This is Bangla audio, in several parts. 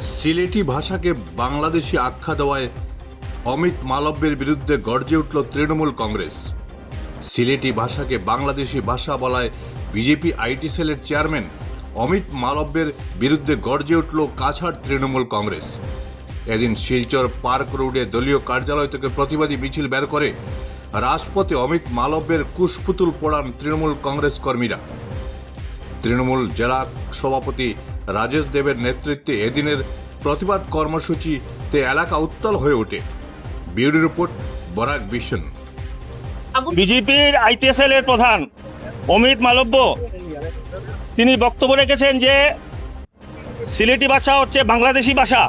সিলেটি ভাষাকে বাংলাদেশি আখ্যা দেওয়ায় অমিত মালব্যের বিরুদ্ধে গর্জে উঠল তৃণমূল কংগ্রেস। সিলেটি ভাষাকে বাংলাদেশি ভাষা বলায় বিজেপি আইটি সেলের চেয়ারম্যান অমিত মালব্যের বিরুদ্ধে গর্জে উঠল কাছাড় তৃণমূল কংগ্রেস। এদিন শিলচর পার্ক রোডে দলীয় কার্যালয় থেকে প্রতিবাদী মিছিল বের করে রাজপথে অমিত মালব্যের কুশপুতুল পোড়ান তৃণমূল কংগ্রেস কর্মীরা। তৃণমূল জেলা সভাপতি রাজেশ দেবের নেতৃত্বে এদিনের প্রতিবাদ কর্মসূচিতে এলাকা উত্তাল হয়ে ওঠে। Bureau report, Barak vision. বিজেপির আইটিএসএল এর প্রধান অমিত মালব্য তিনি বক্তব্য রেখেছেন যে সিলেটি ভাষা হচ্ছে বাংলাদেশি ভাষা।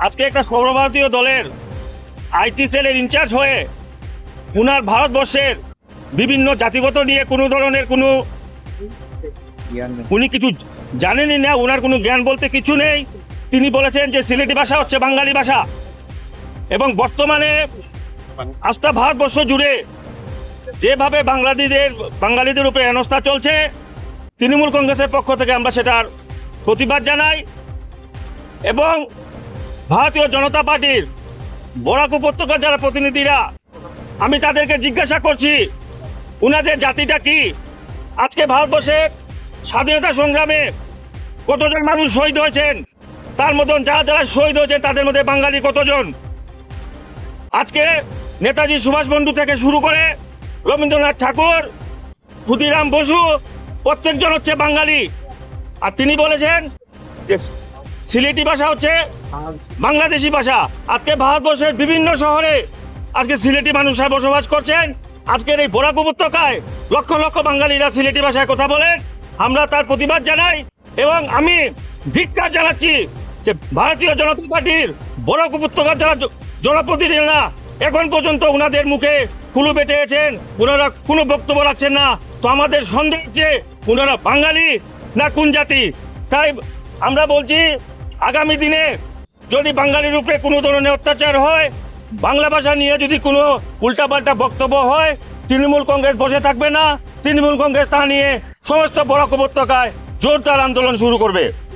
আজকে একটা সর্বভারতীয় দলের আইটিএসএল এর ইনচার্জ হয়ে উনার ভারতবর্ষের বিভিন্ন জাতিগত নিয়ে কোনো ধরনের কোনো উনি কিছু জানেনই না, ওনার কোনো জ্ঞান বলতে কিছু নেই। তিনি বলেছেন যে সিলেটি ভাষা হচ্ছে বাঙালি ভাষা এবং বর্তমানে ভারতবর্ষ জুড়ে যেভাবে বাঙালিদের উপরে হেনস্থা চলছে, তৃণমূল কংগ্রেসের পক্ষ থেকে আমরা সেটার প্রতিবাদ জানাই এবং ভারতীয় জনতা পার্টির বরাক উপত্যকার যারা প্রতিনিধিরা, আমি তাদেরকে জিজ্ঞাসা করছি উনাদের জাতিটা কি। আজকে ভারতবর্ষের স্বাধীনতা সংগ্রামে কতজন মানুষ শহীদ হয়েছেন, তার মতন যারা শহীদ হয়েছেন তাদের মধ্যে বাঙালি কতজন। আজকে নেতাজি সুভাষ বন্ধু থেকে শুরু করে রবীন্দ্রনাথ ঠাকুর, ক্ষুদিরাম বসু প্রত্যেকজন হচ্ছে বাঙালি। আর তিনি বলেছেন যে সিলেটি ভাষা হচ্ছে বাংলাদেশি ভাষা। আজকে ভারতবর্ষের বিভিন্ন শহরে আজকে সিলেটি মানুষরা বসবাস করছেন। আজকের এই বরাক উপত্যকায় লক্ষ লক্ষ বাঙালিরা সিলেটি ভাষায় কথা বলেন। আমরা তার প্রতিবাদ জানাই এবং আমি ধিক্কার জানাচ্ছি যে ভারতীয় জনতা পার্টির বরাক উপত্যকার যারা জনপ্রতিনিধিরা এখন পর্যন্ত ওনাদের মুখে কুলু বেটেছেন, ওনারা কোনো বক্তব্য রাখছেন না। তো আমাদের সন্দেহ হচ্ছে ওনারা বাঙালি না কোন জাতি। তাই আমরা বলছি আগামী দিনে যদি বাঙালির উপরে কোনো ধরনের অত্যাচার হয়, বাংলা ভাষা নিয়ে যদি কোনো উল্টাপাল্টা বক্তব্য হয়, তৃণমূল কংগ্রেস বসে থাকবে না। তৃণমূল কংগ্রেস তা নিয়ে সমস্ত বরাক উপত্যকায় জোরদার আন্দোলন শুরু করবে।